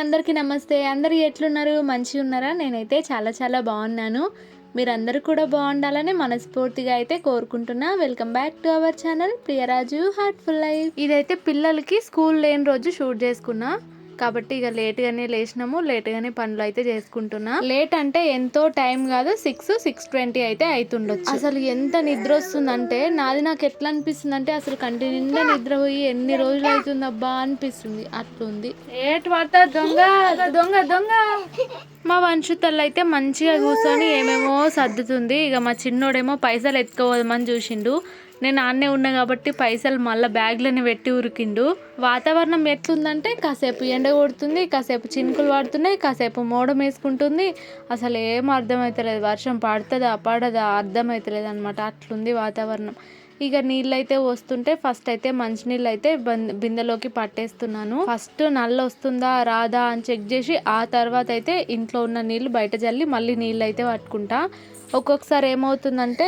అందరికీ నమస్తే. అందరూ ఎట్లున్నారు? మంచిగున్నారా? నేనైతే చాలా చాలా బాగున్నాను. మీరందరూ కూడా బాగుండాలని మనస్ఫూర్తిగా అయితే కోరుకుంటున్నా. Welcome back to our channel Priyaraju heartful life. ఇదైతే పిల్లలకి స్కూల్ లేని రోజు షూట్ చేసుకున్నా. కాబట్టి ఇక లేట్‌గానే లేచినాము. లేట్‌గానే పనులు అయితే చేసుకుంటున్నా. లేట్ అంటే ఎంతో టైం కాదు, 6:20 అయితే అవుతుండొచ్చు. అసలు ఎంత నిద్ర వస్తుందంటే నాకు ఎట్లా అనిపిస్తుంది అంటే అసలు కంటి నిండా నిద్ర పోయి ఎన్ని రోజులు అవుతుందబ్బా అనిపిస్తుంది. అట్లుంది. ఏటు పడతా దొంగ దొంగ దొంగ. మా వంశుతల్లి అయితే మంచిగా కూర్చొని ఏమేమో సర్దుతుంది. ఇక మా చిన్నోడేమో పైసలు ఎత్తుకోవద్దని చూసిండు. నేను ఆన్నే ఉన్నా కాబట్టి పైసలు మళ్ళీ బ్యాగ్లోనే పెట్టి ఉరికిండు. వాతావరణం ఎట్లుందంటే కాసేపు ఎండ కొడుతుంది, కాసేపు చినుకులు పడుతున్నాయి, కాసేపు మోడం వేసుకుంటుంది. అసలు ఏం అర్థమవుతలేదు. వర్షం పడుతుందా పడదా అర్థమవుతలేదు అనమాట. అట్లుంది వాతావరణం. ఇక నీళ్ళు అయితే వస్తుంటే ఫస్ట్ అయితే మంచినీళ్ళు అయితే బిందెలోకి పట్టేస్తున్నాను. ఫస్ట్ నల్ల వస్తుందా రాదా అని చెక్ చేసి ఆ తర్వాత అయితే ఇంట్లో ఉన్న నీళ్ళు బయట జల్లి మళ్ళీ నీళ్ళు అయితే పట్టుకుంటా. ఒక్కొక్కసారి ఏమవుతుందంటే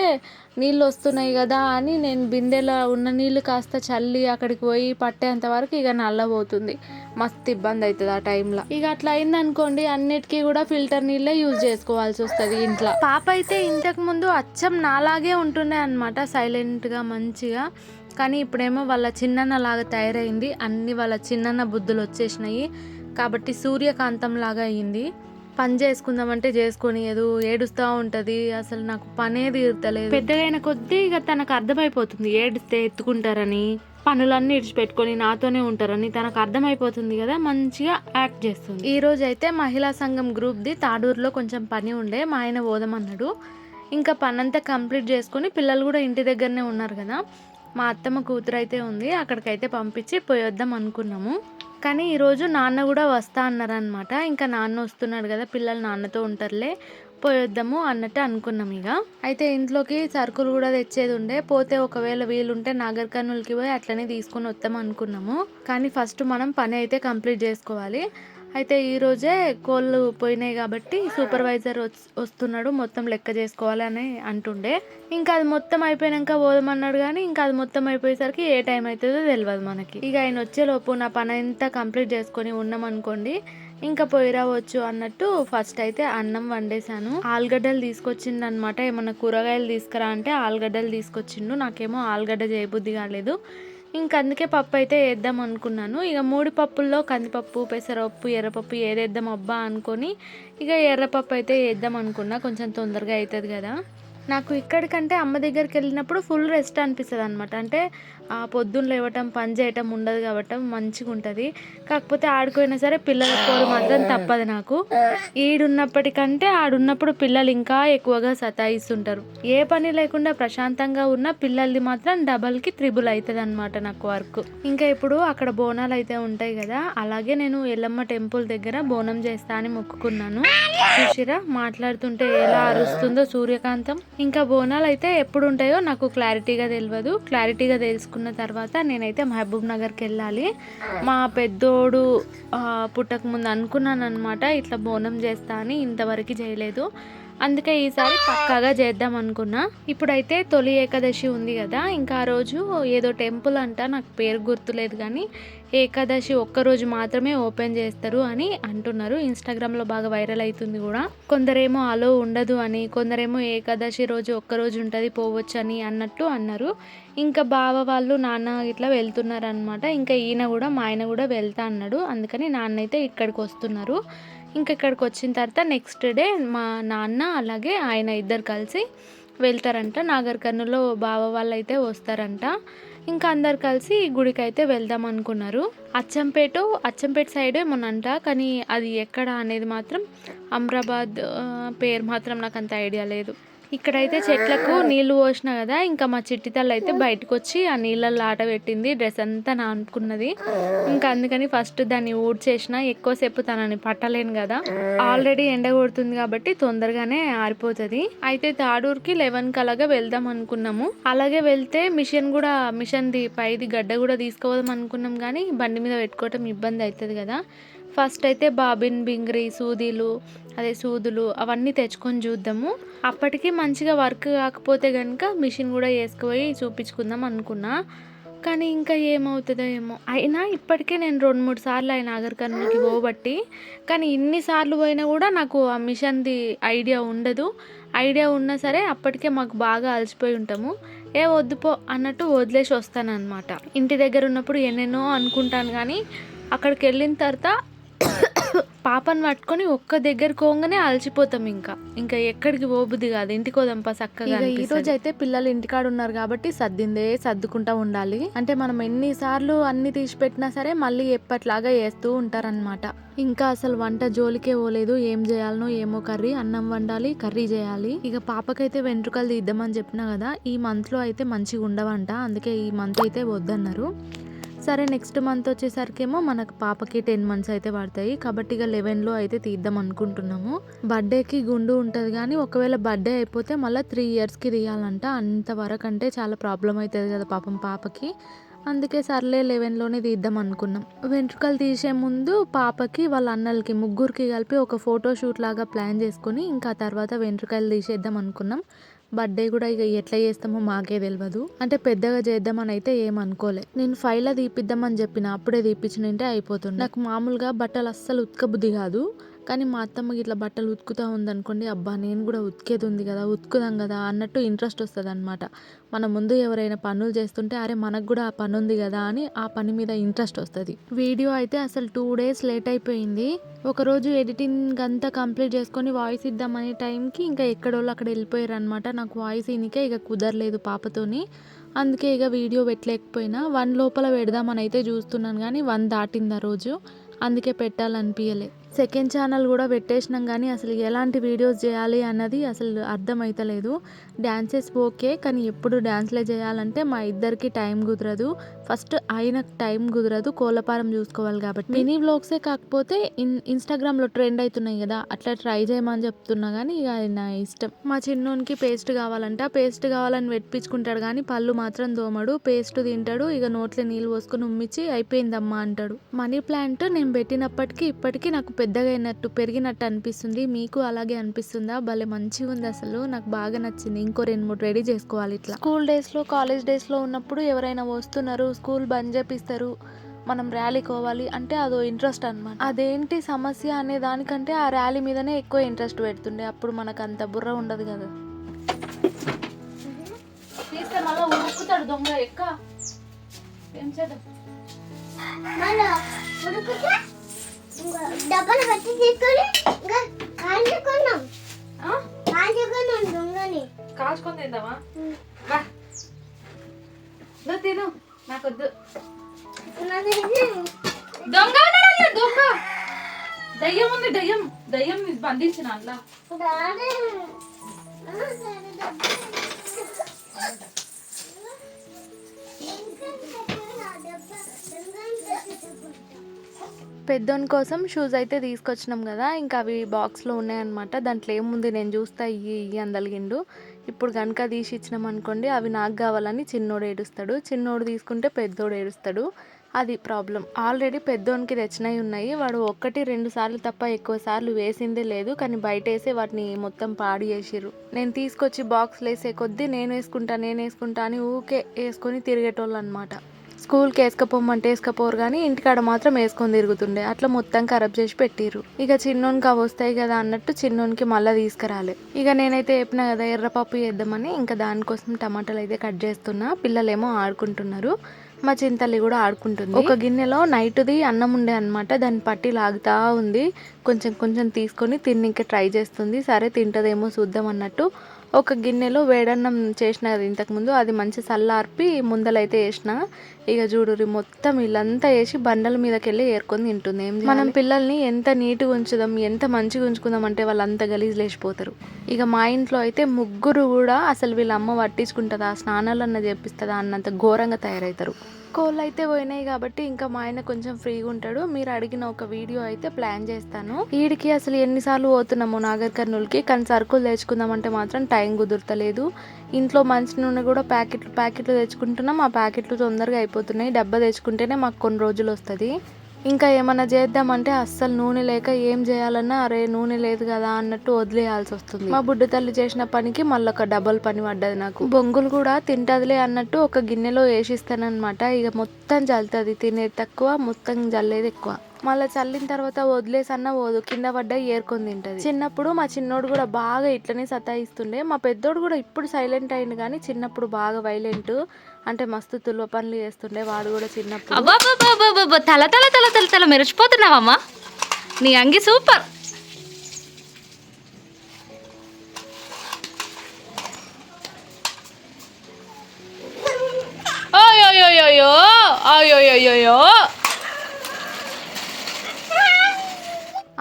నీళ్ళు వస్తున్నాయి కదా అని నేను బిందెలో ఉన్న నీళ్ళు కాస్త చల్లి అక్కడికి పోయి పట్టేంత వరకు ఇక నల్ల పోతుంది. మస్తు ఇబ్బంది అవుతుంది ఆ టైంలో. ఇక అట్లా అయిందనుకోండి అన్నిటికీ కూడా ఫిల్టర్ నీళ్ళే యూజ్ చేసుకోవాల్సి వస్తుంది ఇంట్లో. పాప అయితే ఇంతకు ముందు అచ్చం నాలాగే ఉంటుండే అనమాట, సైలెంట్గా మంచిగా. కానీ ఇప్పుడేమో వాళ్ళ చిన్నన్న లాగా తయారైంది. అన్ని వాళ్ళ చిన్నన్న బుద్ధులు వచ్చేసినాయి కాబట్టి సూర్యకాంతం లాగా అయ్యింది. పని చేసుకుందామంటే చేసుకొనియదు, ఏడుస్తూ ఉంటుంది. అసలు నాకు పనే తీరుతలేదు. పెద్దగైన కొద్దీ ఇక తనకు అర్థమైపోతుంది ఏడిస్తే ఎత్తుకుంటారని, పనులన్నీ ఇడిచిపెట్టుకొని నాతోనే ఉంటారని తనకు అర్థమైపోతుంది కదా, మంచిగా యాక్ట్ చేస్తుంది. ఈ రోజు అయితే మహిళా సంఘం గ్రూప్ది తాడూరులో కొంచెం పని ఉండే, మా ఆయన పోదామన్నాడు. ఇంకా పని అంతా కంప్లీట్ చేసుకొని పిల్లలు కూడా ఇంటి దగ్గరనే ఉన్నారు కదా, మా అత్తమ్మ కూతురు అయితే ఉంది, అక్కడికైతే పంపించి పోయొద్దాం అనుకున్నాము. కానీ ఈరోజు నాన్న కూడా వస్తా అన్నారనమాట. ఇంకా నాన్న వస్తున్నాడు కదా, పిల్లలు నాన్నతో ఉంటారులే పోయొద్దాము అన్నట్టు అనుకున్నాం. ఇక అయితే ఇంట్లోకి సరుకులు కూడా తెచ్చేది ఉండే, పోతే ఒకవేళ వీలుంటే నాగర్ కర్నూలుకి పోయి అట్లనే తీసుకొని వద్దాం అనుకున్నాము. కానీ ఫస్ట్ మనం పని అయితే కంప్లీట్ చేసుకోవాలి. అయితే ఈరోజే కోళ్ళు పోయినాయి కాబట్టి సూపర్వైజర్ వస్తున్నాడు, మొత్తం లెక్క చేసుకోవాలి అని అంటుండే. ఇంకా అది మొత్తం అయిపోయాక పోదామన్నాడు కానీ ఇంకా అది మొత్తం అయిపోయేసరికి ఏ టైం అవుతుందో తెలియదు మనకి. ఇక ఆయన వచ్చేలోపు నా పని అంతా కంప్లీట్ చేసుకొని ఉన్నాం అనుకోండి ఇంకా పోయి రావచ్చు అన్నట్టు ఫస్ట్ అయితే అన్నం వండేసాను. ఆలుగడ్డలు తీసుకొచ్చిండు అనమాట. ఏమన్నా కూరగాయలు తీసుకురా అంటే ఆలుగడ్డలు తీసుకొచ్చిండు. నాకేమో ఆలుగడ్డ చేయబుద్ధి కాలేదు. ఇంక అందుకే పప్పు అయితే వేద్దాం అనుకున్నాను. ఇక 3 పప్పుల్లో కందిపప్పు, పెసరపప్పు, ఎర్రపప్పు ఏదేద్దాం అబ్బా అనుకొని ఇక ఎర్రపప్పు అయితే వేద్దాం అనుకున్నా, కొంచెం తొందరగా అవుతుంది కదా. నాకు ఇక్కడికంటే అమ్మ దగ్గరికి వెళ్ళినప్పుడు ఫుల్ రెస్ట్ అనిపిస్తుంది అనమాట. అంటే పొద్దున్న లేవటం పని చేయటం ఉండదు కాబట్టి మంచిగా ఉంటుంది. కాకపోతే ఆడుకోయినా సరే పిల్లల కోరు మాత్రం తప్పదు నాకు. ఈడున్నప్పటికంటే ఆడున్నప్పుడు పిల్లలు ఇంకా ఎక్కువగా సతాయిస్తుంటారు. ఏ పని లేకుండా ప్రశాంతంగా ఉన్న పిల్లలది మాత్రం డబల్కి త్రిబుల్ అవుతుంది అనమాట నాకు వర్క్. ఇంకా ఇప్పుడు అక్కడ బోనాలు అయితే ఉంటాయి కదా, అలాగే నేను ఎల్లమ్మ టెంపుల్ దగ్గర బోనం చేస్తా అని మొక్కుకున్నాను. చూసిరా మాట్లాడుతుంటే ఎలా అరుస్తుందో సూర్యకాంతం. ఇంకా బోనాలు అయితే ఎప్పుడు ఉంటాయో నాకు క్లారిటీగా తెలియదు. క్లారిటీగా తెలుసుకున్న తర్వాత నేనైతే మహబూబ్ నగర్కి వెళ్ళాలి. మా పెద్దోడు పుట్టక ముందు అనుకున్నాను అనమాట ఇట్లా బోనం చేస్తా అని, ఇంతవరకు చేయలేదు. అందుకే ఈసారి పక్కాగా చేద్దాం అనుకున్నా. ఇప్పుడైతే తొలి ఏకాదశి ఉంది కదా, ఇంకా ఆ రోజు ఏదో టెంపుల్ అంట, నాకు పేరు గుర్తులేదు కానీ ఏకాదశి ఒక్కరోజు మాత్రమే ఓపెన్ చేస్తారు అని అంటున్నారు. ఇన్స్టాగ్రామ్లో బాగా వైరల్ అవుతుంది కూడా. కొందరేమో అలో ఉండదు అని, కొందరేమో ఏకాదశి రోజు ఒక్కరోజు ఉంటుంది పోవచ్చు అని అన్నట్టు అన్నారు. ఇంకా బావ వాళ్ళు నాన్న ఇట్లా వెళ్తున్నారు అనమాట. ఇంకా ఈయన కూడా మా ఆయన కూడా వెళ్తా అన్నాడు, అందుకని నాన్న అయితే ఇక్కడికి వస్తున్నారు. ఇంకా ఇక్కడికి వచ్చిన తర్వాత నెక్స్ట్ డే మా నాన్న అలాగే ఆయన ఇద్దరు కలిసి వెళ్తారంట. నాగర్ కర్నూలులో బావ వాళ్ళు అయితే వస్తారంట. ఇంకా అందరు కలిసి గుడికి అయితే వెళ్దాం అనుకున్నారు. అచ్చంపేట సైడ్ ఏమోనంట, కానీ అది ఎక్కడ అనేది మాత్రం అమ్రాబాద్ పేరు మాత్రం నాకు అంత ఐడియా లేదు. ఇక్కడైతే చెట్లకు నీళ్లు పోసిన కదా, ఇంకా మా చిట్టి తల్లి అయితే బయటకు వచ్చి ఆ నీళ్ళల్లో ఆట పెట్టింది, డ్రెస్ అంతా నానుకున్నది. ఇంకా అందుకని ఫస్ట్ దాన్ని ఊడ్చేసిన, ఎక్కువసేపు తనని పట్టలేను కదా, ఆల్రెడీ ఎండ కొడుతుంది కాబట్టి తొందరగానే ఆరిపోతుంది. అయితే తాడూరుకి 11 అలాగా వెళ్దాం అనుకున్నాము. అలాగే వెళ్తే మిషన్ది పైది గడ్డ కూడా తీసుకోవద్దాం అనుకున్నాం కానీ బండి మీద పెట్టుకోవటం ఇబ్బంది అవుతుంది కదా. ఫస్ట్ అయితే బాబిన్ బింగ్రీ సూదులు అవన్నీ తెచ్చుకొని చూద్దాము. అప్పటికి మంచిగా వర్క్ కాకపోతే కనుక మిషన్ కూడా వేసుకుపోయి చూపించుకుందాం అనుకున్నా. కానీ ఇంకా ఏమవుతుందో ఏమో. అయినా ఇప్పటికే నేను 2, 3 సార్లు అయిన నాగర్ కర్నూల్‌కి పోబట్టి. కానీ ఇన్ని సార్లు పోయినా కూడా నాకు ఆ మిషన్‌ది ఐడియా ఉండదు. ఐడియా ఉన్నా సరే అప్పటికే మాకు బాగా అలసిపోయి ఉంటాము. వద్దు పో అన్నట్టు వదిలేసి వస్తానన్నమాట. ఇంటి దగ్గర ఉన్నప్పుడు ఎన్నెన్నో అనుకుంటాను కానీ అక్కడికెళ్ళిన తర్వాత పాపను పట్టుకొని ఒక్క దగ్గరికి పోగానే అలసిపోతాం. ఇంకా ఎక్కడికి పోబుద్ది కాదు. ఇంటికి పోదాంపా చక్కగా. ఈ రోజు అయితే పిల్లలు ఇంటికాడ ఉన్నారు కాబట్టి సర్దిందే సర్దుకుంటా ఉండాలి. అంటే మనం ఎన్నిసార్లు అన్ని తీసి పెట్టినా సరే మళ్ళీ ఎప్పట్లాగా వేస్తూ ఉంటారనమాట. ఇంకా అసలు వంట జోలికే పోలేదు. ఏం చేయాలనో ఏమో. అన్నం వండాలి, కర్రీ చేయాలి. ఇక పాపకైతే వెంట్రుకలు తీద్దామని చెప్పినా కదా, ఈ మంత్లో అయితే మంచిగా ఉండవంట. అందుకే ఈ మంత్ అయితే వద్దన్నారు. సరే నెక్స్ట్ మంత్ వచ్చేసరికేమో మనకు పాపకి 10 months అయితే పడతాయి కాబట్టి ఇక 11లో అయితే తీద్దాం అనుకుంటున్నాము. బర్త్డేకి గుండు ఉంటుంది కానీ ఒకవేళ బర్త్డే అయిపోతే మళ్ళీ 3 yearsకి తీయాలంట. అంతవరకు అంటే చాలా ప్రాబ్లం అవుతుంది కదా పాపం పాపకి. అందుకే సర్లే 11లోనే తీద్దాం అనుకున్నాం. వెంట్రుకలు తీసే ముందు పాపకి వాళ్ళ అన్నలకి ముగ్గురికి కలిపి ఒక ఫోటోషూట్ లాగా ప్లాన్ చేసుకొని ఇంకా తర్వాత వెంట్రుకలు తీసేద్దాం అనుకున్నాం. బర్త్డే కూడా ఇక ఎట్లా చేస్తామో మాకే తెలియదు. అంటే పెద్దగా చేద్దామని అయితే ఏమనుకోలే. నేను 5లో తీపిద్దామని చెప్పిన, అప్పుడే తీపిచ్చినంటే అయిపోతుంది. నాకు మామూలుగా బట్టలు అస్సలు ఉతకబుద్ధి కాదు. కానీ మా అత్తమ్మకి ఇట్లా బట్టలు ఉతుకుతూ ఉందనుకోండి, అబ్బా నేను కూడా ఉతికేది ఉంది కదా, ఉతుకుదాం కదా అన్నట్టు ఇంట్రెస్ట్ వస్తుంది అనమాట. మన ముందు ఎవరైనా పనులు చేస్తుంటే అరే మనకు కూడా ఆ పని ఉంది కదా అని ఆ పని మీద ఇంట్రెస్ట్ వస్తుంది. వీడియో అయితే అసలు 2 days లేట్ అయిపోయింది. ఒకరోజు ఎడిటింగ్ అంతా కంప్లీట్ చేసుకొని వాయిస్ ఇద్దామనే టైంకి ఇంకా ఎక్కడోళ్ళు అక్కడ వెళ్ళిపోయారు అనమాట. నాకు వాయిస్ ఇనికే ఇక కుదరలేదు పాపతోని. అందుకే ఇక వీడియో పెట్టలేకపోయినా. 1 లోపల పెడదామని అయితే చూస్తున్నాను కానీ 1 దాటింది ఆ రోజు. అందుకే పెట్టాలనిపించలే. సెకండ్ ఛానల్ కూడా పెట్టేసినాం కానీ అసలు ఎలాంటి వీడియోస్ చేయాలి అన్నది అసలు అర్థమవుతలేదు. డ్యాన్సెస్ ఓకే, కానీ ఎప్పుడు డ్యాన్స్లే చేయాలంటే మా ఇద్దరికి టైం కుదరదు. ఫస్ట్ ఆయనకు టైం కుదరదు, కోళ్ళపారం చూసుకోవాలి కాబట్టి. మినీ వ్లాగ్సే కాకపోతే ఇన్స్టాగ్రామ్లో ట్రెండ్ అవుతున్నాయి కదా, అట్లా ట్రై చేయమని చెప్తున్నా కానీ ఇక నా ఇష్టం. మా చిన్నోనికి పేస్ట్ కావాలంట. పేస్ట్ కావాలని పెట్టించుకుంటాడు కానీ పళ్ళు మాత్రం దోమడు. పేస్ట్ తింటాడు, ఇక నోట్లో నీళ్ళు పోసుకొని ఉమ్మిచ్చి అయిపోయిందమ్మా అంటాడు. మనీ ప్లాంట్ నేను పెట్టినప్పటికీ ఇప్పటికీ నాకు పెద్దగా అయినట్టు పెరిగినట్టు అనిపిస్తుంది. మీకు అలాగే అనిపిస్తుందా? భలే మంచిగా ఉంది అసలు, నాకు బాగా నచ్చింది. ఇంకో 2-3 రెడీ చేసుకోవాలి. ఇట్లా స్కూల్ డేస్లో కాలేజ్ డేస్లో ఉన్నప్పుడు ఎవరైనా వస్తున్నారు, స్కూల్ బంద్ చేపిస్తారు, మనం ర్యాలీకి పోవాలి అంటే అదో ఇంట్రెస్ట్ అనమాట. అదేంటి సమస్య అనే దానికంటే ఆ ర్యాలీ మీదనే ఎక్కువ ఇంట్రెస్ట్ పెడుతుండే. అప్పుడు మనకు అంత బుర్ర ఉండదు కదా. తీస్తే మళ్ళీ ఉరుకుతాడు దొంగ ఎక్క. ఏం చేద్దాం, డబ్బులు పెట్టి తీసుకొని కాల్చుకున్నాం. దొంగని కాల్చుకొని తిందామా? తిను, నాకొద్దు. దొంగ దొంగ దయ్యం ఉంది, దయ్యం దయ్యం బంధించిన అట్లా. పెద్దోని కోసం షూస్ అయితే తీసుకొచ్చినాం కదా, ఇంకా అవి బాక్స్లో ఉన్నాయన్నమాట. దాంట్లో ఏముంది నేను చూస్తా ఇయ్యి అందలిగిండు. ఇప్పుడు కనుక తీసి ఇచ్చినాం అనుకోండి, అవి నాకు కావాలని చిన్నోడు ఏడుస్తాడు. చిన్నోడు తీసుకుంటే పెద్దోడు ఏడుస్తాడు. అది ప్రాబ్లం. ఆల్రెడీ పెద్దోనికి తెచ్చినవి ఉన్నాయి. వాడు 1-2 సార్లు తప్ప ఎక్కువ సార్లు వేసిందే లేదు. కానీ బయట వేసి వాటిని మొత్తం పాడు చేసిర్రు. నేను తీసుకొచ్చి బాక్స్లో వేసే కొద్దీ నేను వేసుకుంటా అని ఊకే వేసుకొని తిరిగేటోళ్ళు అనమాట. స్కూల్కి వేసుకపోమంటే వేసుకపోరు కానీ ఇంటికాడ మాత్రం వేసుకొని తిరుగుతుండే. అట్లా మొత్తం ఖరాబ్ చేసి పెట్టిర్రు. ఇక చిన్నోనికి అవి వస్తాయి కదా అన్నట్టు చిన్నోనికి మళ్ళీ తీసుకురాలే. ఇక నేనైతే చెప్పినా కదా ఎర్రపప్పు చేద్దామని, ఇంకా దానికోసం టమాటాలు అయితే కట్ చేస్తున్నా. పిల్లలేమో ఆడుకుంటున్నారు. మా చింతల్లి కూడా ఆడుకుంటుంది. ఒక గిన్నెలో నైట్ది అన్నం ఉండే అనమాట, దాన్ని పట్టి లాగుతా ఉంది. కొంచెం తీసుకొని తిన్నింక ట్రై చేస్తుంది. సరే తింటదేమో చూద్దాం అన్నట్టు ఒక గిన్నెలో వేడన్నం చేసిన ఇంతకుముందు, అది మంచి చల్లార్పి ముందలైతే వేసిన. ఇక చూడురి మొత్తం ఇల్లంతా వేసి బండల మీదకి వెళ్ళి ఏరుకొని తింటుంది. మనం పిల్లల్ని ఎంత నీట్గా ఉంచుదాం, ఎంత మంచిగా ఉంచుకుందాం అంటే వాళ్ళంతా గలీజ్ లేచిపోతారు. ఇక మా ఇంట్లో అయితే ముగ్గురు కూడా అసలు వీళ్ళ అమ్మ పట్టించుకుంటుందా, స్నానాలన్నా చేపిస్తుందా అన్నంత ఘోరంగా తయారవుతారు. కోళ్ళు అయితే పోయినాయి కాబట్టి ఇంకా మా ఆయన కొంచెం ఫ్రీగా ఉంటాడు. మీరు అడిగిన ఒక వీడియో అయితే ప్లాన్ చేస్తాను. వీడికి అసలు ఎన్నిసార్లు పోతున్నాము నాగర్ కర్నూల్కి, కానీ సరుకులు తెచ్చుకుందామంటే మాత్రం టైం కుదురతలేదు. ఇంట్లో మంచి నూనె కూడా ప్యాకెట్లు తెచ్చుకుంటున్నాం. ఆ ప్యాకెట్లు తొందరగా అయిపోతున్నాయి. డబ్బా తెచ్చుకుంటేనే మాకు కొన్ని రోజులు వస్తుంది. ఇంకా ఏమన్నా చేద్దామంటే అస్సలు నూనె లేక ఏం చేయాలన్నా అరే నూనె లేదు కదా అన్నట్టు వదిలేయాల్సి వస్తుంది. మా బుడ్డ తల్లి చేసిన పనికి మళ్ళీ ఒక డబల్ పని పడ్డది నాకు. బొంగులు కూడా తింటదిలే అన్నట్టు ఒక గిన్నెలో వేసిస్తానమాట. ఇక మొత్తం జల్లుతుంది, తినేది తక్కువ మొత్తం జల్లేది ఎక్కువ. మళ్ళీ చల్లిన తర్వాత వదిలేసన్నా పోదు, కింద పడ్డా ఏరుకొని తింటది. చిన్నప్పుడు మా చిన్నోడు కూడా బాగా ఇట్లనే సతాయిస్తుండే. మా పెద్దోడు కూడా ఇప్పుడు సైలెంట్ అయింది కానీ చిన్నప్పుడు బాగా వైలెంట్, అంటే మస్తు తుల్వ పనులు చేస్తుండే వాడు కూడా చిన్నప్పుడు. అబ్బా తల తల తల తల తల మెరిచిపోతున్నావమ్మా, నీ అంగి సూపర్. అయ్యోయ్యోయ్యో అయ్యోయ్యోయ్యో,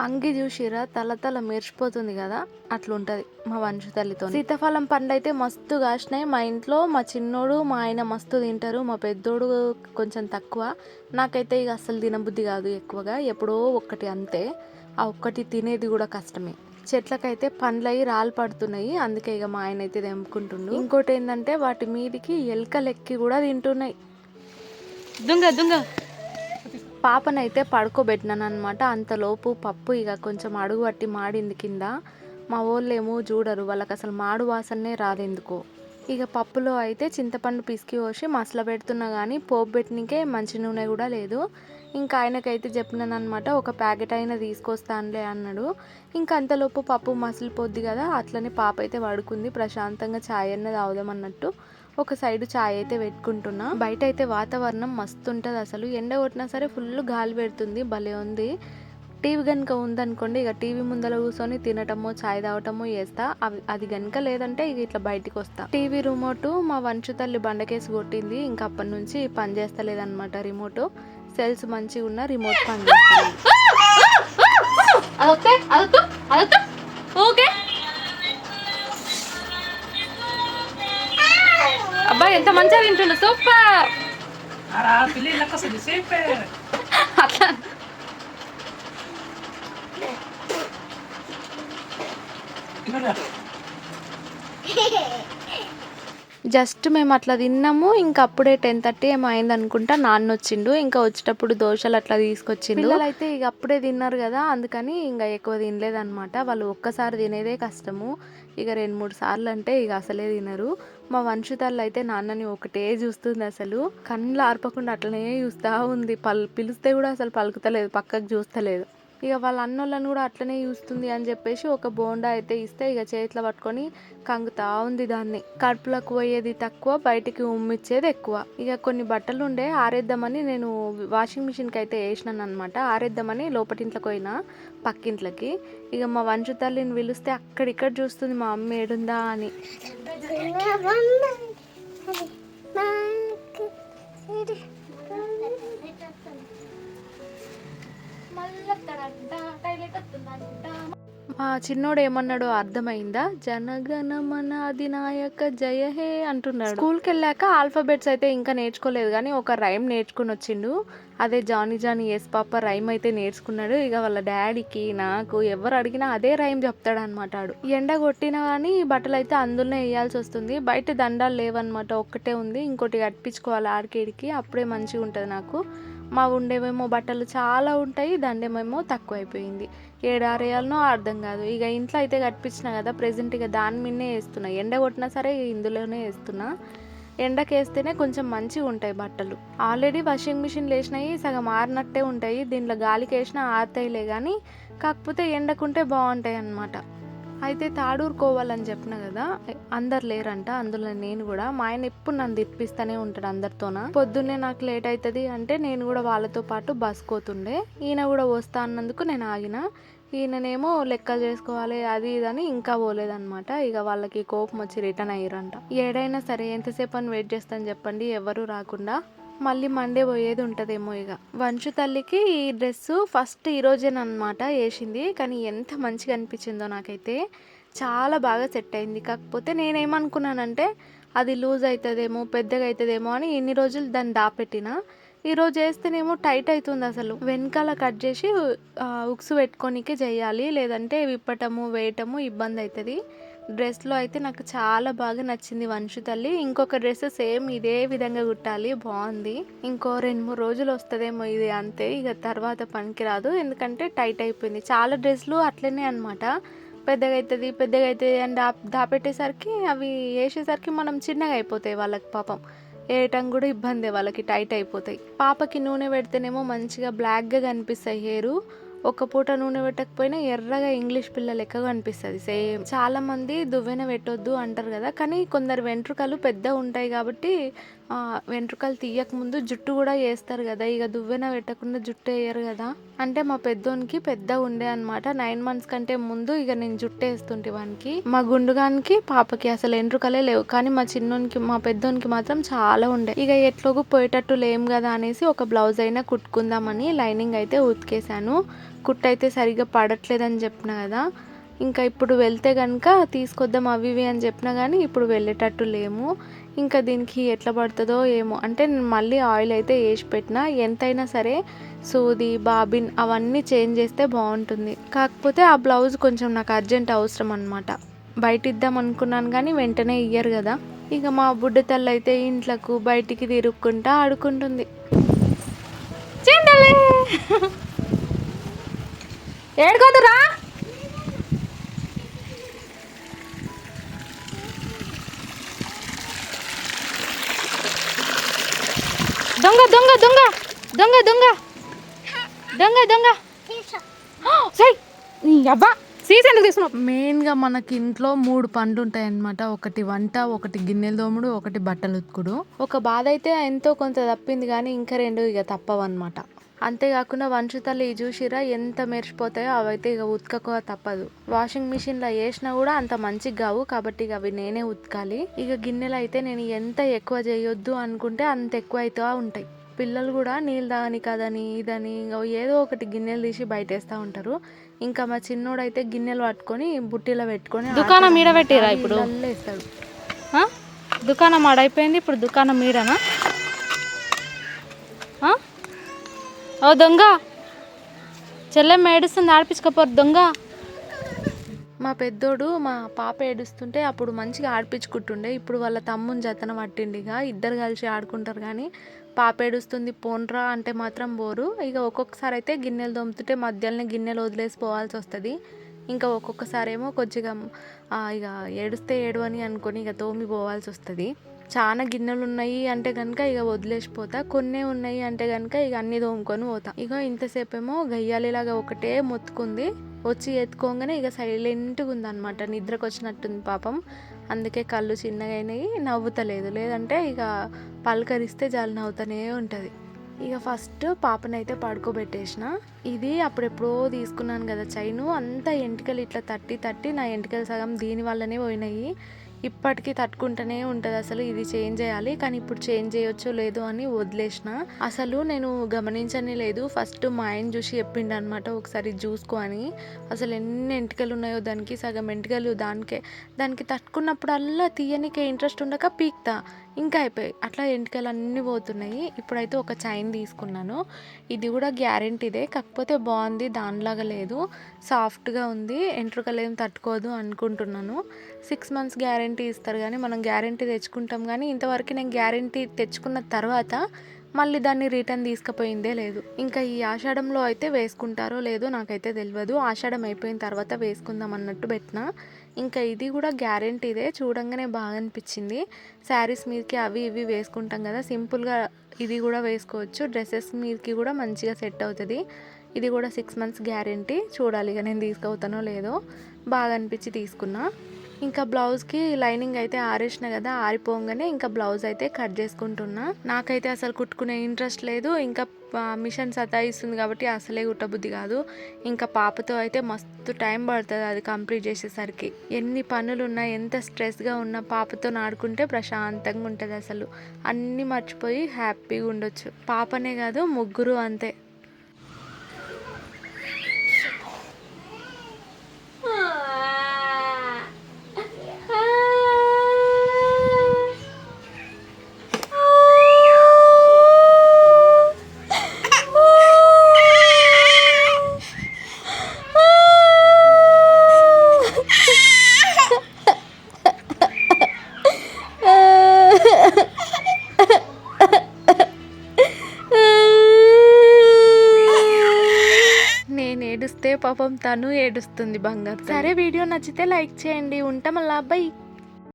అంగి చూసిరా తల తల మెరిచిపోతుంది కదా, అట్లుంటది మా వంశ తల్లితో. సీతాఫలం పండ్లు అయితే మస్తు కాసినాయి మా ఇంట్లో. మా చిన్నోడు మా ఆయన మస్తు తింటారు, మా పెద్దోడు కొంచెం తక్కువ. నాకైతే ఇక అస్సలు తినబుద్ధి కాదు ఎక్కువగా, ఎప్పుడో ఒక్కటి అంతే. ఆ ఒక్కటి తినేది కూడా కష్టమే. చెట్లకైతే పండ్లయి రాళ్ళు పడుతున్నాయి, అందుకే ఇక మా ఆయన అయితే తెంపుకుంటుండు. ఇంకోటి ఏంటంటే వాటి మీదికి ఎలకలెక్కి కూడా తింటున్నాయి. దుంగ దుంగ. పాపనైతే పడుకోబెట్టినాను అనమాట. అంతలోపు పప్పు ఇక కొంచెం అడుగు పట్టి మాడింది కింద. మా వాళ్ళేమో చూడరు, వాళ్ళకి అసలు మాడు వాసనే రాదు ఎందుకో. ఇక పప్పులో అయితే చింతపండు పిసికి పోసి మసల పెడుతున్నా కానీ పోపు పెట్టినకే మంచి నూనె కూడా లేదు. ఇంకా ఆయనకైతే చెప్పినాను అనమాట, ఒక ప్యాకెట్ అయినా తీసుకొస్తానులే అన్నాడు. ఇంకా అంతలోపు పప్పు మసిలిపోద్ది కదా, అట్లనే పాప అయితే పడుకుంది. ప్రశాంతంగా ఛాయ్ అన్నది అవుదామన్నట్టు ఒక సైడు ఛాయ్ అయితే పెట్టుకుంటున్నా. బయట అయితే వాతావరణం మస్తు ఉంటుంది అసలు, ఎండ కొట్టినా సరే ఫుల్ గాలి పెడుతుంది, భలే ఉంది. టీవీ కనుక ఉందనుకోండి ఇక టీవీ ముందర కూర్చొని తినటమో ఛాయ్ తాగటమో చేస్తా. అది కనుక లేదంటే ఇక ఇట్లా బయటికి వస్తా. టీవీ రిమోట్ మా వంచు తల్లి బండకేసి కొట్టింది, ఇంకా అప్పటి నుంచి పని చేస్తలేదన్నమాట రిమోట్. సెల్స్ మంచిగా ఉన్న రిమోట్ పని చేస్తలేదు. ఓకే. అబ్బా ఎంత మంచిగా తింటుండు, సూపర్. అట్లా జస్ట్ మేము అట్లా తిన్నాము. ఇంకా అప్పుడే 10:30 ఏమో అయింది అనుకుంటా, నాన్న వచ్చిండు. ఇంకా వచ్చేటప్పుడు దోశలు అట్లా తీసుకొచ్చిండు. పిల్లలు అయితే ఇక అప్పుడే తిన్నారు కదా, అందుకని ఇంకా ఎక్కువ తినలేదన్నమాట. వాళ్ళు ఒక్కసారి తినేదే కష్టము, ఇక 2-3 సార్లు అంటే ఇక అసలే తినరు. మా వంశుతల్లి అయితే నాన్నని ఒకటే చూస్తుంది, అసలు కళ్ళు ఆర్పకుండా అట్లనే చూస్తూ ఉంది. పిలిస్తే కూడా అసలు పలుకుతలేదు, పక్కకు చూస్తలేదు. ఇక వాళ్ళ అన్నోళ్ళని కూడా అట్లనే చూస్తుంది అని చెప్పేసి ఒక బోండా అయితే ఇస్తే ఇక చేతిలో పట్టుకొని కంగుతా ఉంది దాన్ని. కడుపులకు పోయేది తక్కువ, బయటికి ఉమ్మిచ్చేది ఎక్కువ. ఇక కొన్ని బట్టలు ఉండే ఆరేద్దామని నేను వాషింగ్ మిషన్కి అయితే వేసినాను అనమాట. ఆరేద్దామని లోపటింట్లోకి పోయినా పక్కింట్లోకి. ఇక మా వంశు తల్లిని పిలిస్తే అక్కడిక్కడ చూస్తుంది మా అమ్మ ఏడుందా అని. మా చిన్నోడు ఏమన్నాడో అర్థమైందా? జనగణమన అధినాయక జయ హే అంటున్నాడు. స్కూల్కి వెళ్ళాక ఆల్ఫాబెట్స్ అయితే ఇంకా నేర్చుకోలేదు కానీ ఒక రైమ్ నేర్చుకుని వచ్చిండు. అదే Johnny Johnny yes papa rhyme అయితే నేర్చుకున్నాడు. ఇక వాళ్ళ డాడీకి నాకు ఎవరు అడిగినా అదే రైమ్ చెప్తాడు అనమాట. ఎండ కొట్టినా కానీ బట్టలు అయితే అందులోనే వేయాల్సి వస్తుంది. బయట దండాలు లేవన్నమాట, ఒక్కటే ఉంది. ఇంకోటి కట్టించుకోవాలి ఆడికేడికి, అప్పుడే మంచిగా ఉంటుంది నాకు. మా ఉండేవేమో బట్టలు చాలా ఉంటాయి, దండేమేమో తక్కువ అయిపోయింది. ఏడారేయాలనో అర్థం కాదు. ఇక ఇంట్లో అయితే కట్టించిన కదా ప్రెజెంట్, ఇక దాని మీదనే వేస్తున్నా. ఎండ కొట్టినా సరే ఇందులోనే వేస్తున్నా. ఎండకి వేస్తేనే కొంచెం మంచిగా ఉంటాయి బట్టలు. ఆల్రెడీ వాషింగ్ మిషన్లు వేసినాయి, సగం ఆరినట్టే ఉంటాయి. దీంట్లో గాలికి వేసినా ఆరుతాయిలే కానీ కాకపోతే ఎండకుంటే బాగుంటాయి అన్నమాట. అయితే తాడూరుకోవాలని చెప్పిన కదా, అందరు లేరంట, అందులో నేను కూడా. మా ఆయన ఎప్పుడు నన్ను తిప్పిస్తూనే ఉంటాడు అందరితోన. పొద్దున్నే నాకు లేట్ అవుతుంది అంటే నేను కూడా వాళ్ళతో పాటు బస్ కోతుండే. ఈయన కూడా వస్తా అన్నందుకు నేను ఆగిన. ఈయననేమో లెక్కలు చేసుకోవాలి అది ఇదని ఇంకా పోలేదన్నమాట. ఇక వాళ్ళకి కోపం వచ్చి రిటర్న్ అయ్యారంట. ఏడైనా సరే ఎంతసేపు అని వెయిట్ చేస్తాను చెప్పండి, ఎవరు రాకుండా. మళ్ళీ మండే పోయేది ఉంటుందేమో. ఇక వంశు తల్లికి ఈ డ్రెస్సు ఫస్ట్ ఈరోజేనమాట వేసింది, కానీ ఎంత మంచిగా అనిపించిందో నాకైతే. చాలా బాగా సెట్ అయింది. కాకపోతే నేనేమనుకున్నానంటే అది లూజ్ అవుతుందేమో, పెద్దగా అవుతుందేమో అని ఇన్ని రోజులు దాన్ని దాపెట్టిన. ఈరోజు వేస్తేనేమో టైట్ అవుతుంది అసలు. వెనకాల కట్ చేసి ఉక్సు పెట్టుకోనికే చేయాలి, లేదంటే విప్పటము వేయటము ఇబ్బంది అవుతుంది. డ్రెస్లో అయితే నాకు చాలా బాగా నచ్చింది వంశు తల్లి. ఇంకొక డ్రెస్ సేమ్ ఇదే విధంగా కుట్టాలి, బాగుంది. ఇంకో 2-3 రోజులు వస్తుందేమో ఇది, అంతే. ఇక తర్వాత పనికిరాదు, ఎందుకంటే టైట్ అయిపోయింది. చాలా డ్రెస్సులు అట్లనే అనమాట, పెద్దగా అవుతుంది అని దాపెట్టేసరికి అవి వేసేసరికి మనం చిన్నగా అయిపోతాయి వాళ్ళకి. పాపం వేయటం కూడా ఇబ్బంది, వాళ్ళకి టైట్ అయిపోతాయి. పాపకి నూనె పెడితేనేమో మంచిగా బ్లాక్గా కనిపిస్తాయి హెయిర్, ఒక పూట నూనె పెట్టకపోయినా ఎర్రగా ఇంగ్లీష్ పిల్ల లెక్క కనిపిస్తుంది సేమ్. చాలా మంది దువ్వెన పెట్టొద్దు అంటారు కదా, కానీ కొందరు వెంట్రుకలు పెద్ద ఉంటాయి కాబట్టి వెంట్రుకలు తీయక ముందు జుట్టు కూడా వేస్తారు కదా, ఇక దువ్వెన పెట్టకుండా జుట్టు వేయరు కదా. అంటే మా పెద్దోనికి పెద్ద ఉండే అనమాట, 9 months కంటే ముందు ఇక నేను జుట్టు వేస్తుంటే వానికి. మా గుండుగానికి పాపకి అసలు వెంట్రుకలే లేవు, కానీ మా చిన్నోనికి మా పెద్దోనికి మాత్రం చాలా ఉండే. ఇక ఎట్లోగు పోయేటట్టు లేం కదా అనేసి ఒక బ్లౌజ్ అయినా కుట్టుకుందామని లైనింగ్ అయితే ఉతికేసాను. కుట్టు అయితే సరిగ్గా పడట్లేదని చెప్పిన కదా, ఇంకా ఇప్పుడు వెళ్తే కనుక తీసుకొద్దాం అవి ఇవి అని చెప్పినా కానీ ఇప్పుడు వెళ్ళేటట్టు లేము. ఇంకా దీనికి ఎట్లా పడుతుందో ఏమో, అంటే నేను మళ్ళీ ఆయిల్ అయితే వేసి పెట్టినా. ఎంతైనా సరే సూది బాబిన్ అవన్నీ చేంజ్ చేస్తే బాగుంటుంది. కాకపోతే ఆ బ్లౌజ్ కొంచెం నాకు అర్జెంట్ అవసరం అనమాట, బయట ఇద్దాం అనుకున్నాను కానీ వెంటనే ఇయ్యరు కదా. ఇక మా బుడ్డ తల్లి అయితే ఇంట్లోకు బయటికి తిరుక్కుంటా ఆడుకుంటుంది. ఏడుకోదురా, దొంగ దొంగ దొంగ దొంగ దొంగ దొంగ దొంగ సై అబ్బా సీస్ ఎందుకు తీసుకున్నావు. మెయిన్గా మనకి ఇంట్లో 3 పనులు ఉంటాయి అన్నమాట, ఒకటి వంట, ఒకటి గిన్నెలు దోముడు, ఒకటి బట్టలు ఉతుకుడు. ఒక బాధ అయితే ఎంతో కొంత తప్పింది కానీ ఇంకా 2 ఇక తప్పవన్నమాట. అంతేకాకుండా వంశు తల్లి చూసిరా ఎంత మెరిసిపోతాయో, అవైతే ఇక ఉతకక తప్పదు. వాషింగ్ మిషన్లో వేసినా కూడా అంత మంచిగా కావు కాబట్టి ఇక అవి నేనే ఉతకాలి. ఇక గిన్నెలు అయితే నేను ఎంత ఎక్కువ చేయొద్దు అనుకుంటే అంత ఎక్కువ అవుతా ఉంటాయి. పిల్లలు కూడా నీళ్ళు తాగని కదని ఇదని ఏదో ఒకటి గిన్నెలు తీసి బయటేస్తూ ఉంటారు. ఇంకా మా చిన్నోడైతే గిన్నెలు పట్టుకొని బుట్టిలో పెట్టుకొని దుకాణం ఈడ పెట్టిరా ఇప్పుడు వేస్తాడు. దుకాణం ఆడైపోయింది, ఇప్పుడు దుకాణం మీడనా? ఓ దొంగ, చెల్లెమ్మ ఏడుస్తుంది, ఆడిపించుకోపోరు దొంగ. మా పెద్దోడు మా పాప ఏడుస్తుంటే అప్పుడు మంచిగా ఆడిపించుకుంటుండే, ఇప్పుడు వాళ్ళ తమ్ముని జతన పట్టిండిగా, ఇద్దరు కలిసి ఆడుకుంటారు. కానీ పాప ఏడుస్తుంది పోన్రా అంటే మాత్రం పోరు. ఇక ఒక్కొక్కసారి అయితే గిన్నెలు తోముతుంటే మధ్యలోనే గిన్నెలు వదిలేసి పోవాల్సి వస్తుంది. ఇంకా ఒక్కొక్కసారి ఏమో కొంచెం ఇక ఏడుస్తే ఏడు అని అనుకొని ఇక తోమి పోవాల్సి వస్తుంది. చాలా గిన్నెలు ఉన్నాయి అంటే కనుక ఇక వదిలేసిపోతా, కొన్నే ఉన్నాయి అంటే కనుక ఇక అన్నీ తోముకొని పోతా. ఇక ఇంతసేపు ఏమో గయ్యాలిలాగా ఒకటే మొత్తుకుంది, వచ్చి ఎత్తుకోగానే ఇక సైలెంట్గా ఉందన్నమాట, నిద్రకు వచ్చినట్టుంది పాపం. అందుకే కళ్ళు చిన్నగా అయినాయి, నవ్వుతలేదు, లేదంటే ఇక పలకరిస్తే జాలి నవ్వుతూనే ఉంటుంది. ఇక ఫస్ట్ పాపనైతే పడుకోబెట్టేసిన. ఇది అప్పుడెప్పుడో తీసుకున్నాను కదా చైను, అంతా ఎంటికలు ఇట్లా తట్టి నా ఎంటికలు సగం దీని వల్లనే పోయినాయి. ఇప్పటికీ తట్టుకుంటూనే ఉంటుంది. అసలు ఇది చేంజ్ చేయాలి, కానీ ఇప్పుడు చేంజ్ చేయొచ్చో లేదో అని వదిలేసిన. అసలు నేను గమనించనే లేదు, ఫస్ట్ మా ఆయన చూసి చెప్పిండు అనమాట, ఒకసారి చూసుకో అని. అసలు ఎన్ని ఎంటికలు ఉన్నాయో దానికి, సగం ఎంటికలు దానికి తట్టుకున్నప్పుడల్లా తీయనికే ఇంట్రెస్ట్ ఉండక పీక్తా, ఇంకా అయిపోయాయి అట్లా ఎంటికలు అన్నీ పోతున్నాయి. ఇప్పుడైతే ఒక చైన్ తీసుకున్నాను, ఇది కూడా గ్యారెంటీదే, కాకపోతే బాగుంది, దానిలాగా లేదు, సాఫ్ట్గా ఉంది, ఎంట్రుకలు ఏం తట్టుకోదు అనుకుంటున్నాను. 6 months గ్యారెంటీ ఇస్తారు కానీ మనం గ్యారెంటీ తెచ్చుకుంటాం, కానీ ఇంతవరకు నేను గ్యారెంటీ తెచ్చుకున్న తర్వాత మళ్ళీ దాన్ని రిటర్న్ తీసుకుపోయిందే లేదు. ఇంకా ఈ ఆషాఢంలో అయితే వేసుకుంటారో లేదో నాకైతే తెలియదు, ఆషాఢం అయిపోయిన తర్వాత వేసుకుందాం అన్నట్టు పెట్టినా. ఇంకా ఇది కూడా గ్యారెంటీదే, చూడంగానే బాగా అనిపించింది. శారీస్ మీదకి అవి ఇవి వేసుకుంటాం కదా, సింపుల్గా ఇది కూడా వేసుకోవచ్చు, డ్రెస్సెస్ మీదకి కూడా మంచిగా సెట్ అవుతుంది. ఇది కూడా 6 months గ్యారెంటీ, చూడాలి ఇక నేను తీసుకుపోతానో లేదో. బాగా అనిపించి తీసుకున్నా. ఇంకా బ్లౌజ్కి లైనింగ్ అయితే ఆరేసిన కదా, ఆరిపోగానే ఇంకా బ్లౌజ్ అయితే కట్ చేసుకుంటున్నా. నాకైతే అసలు కుట్టుకునే ఇంట్రెస్ట్ లేదు, ఇంకా మిషన్ సతాయిస్తుంది కాబట్టి అసలే కుట్టబుద్ధి కాదు. ఇంకా పాపతో అయితే మస్తు టైం పడుతుంది అది కంప్లీట్ చేసేసరికి. ఎన్ని పనులు ఉన్నా, ఎంత స్ట్రెస్గా ఉన్నా పాపతో ఆడుకుంటే ప్రశాంతంగా ఉంటుంది. అసలు అన్నీ మర్చిపోయి హ్యాపీగా ఉండొచ్చు. పాపనే కాదు, ముగ్గురు అంతే. పాపం తను ఏడుస్తుంది బంగారు. సరే వీడియో నచ్చితే లైక్ చేయండి. ఉంటాం అలా, బై.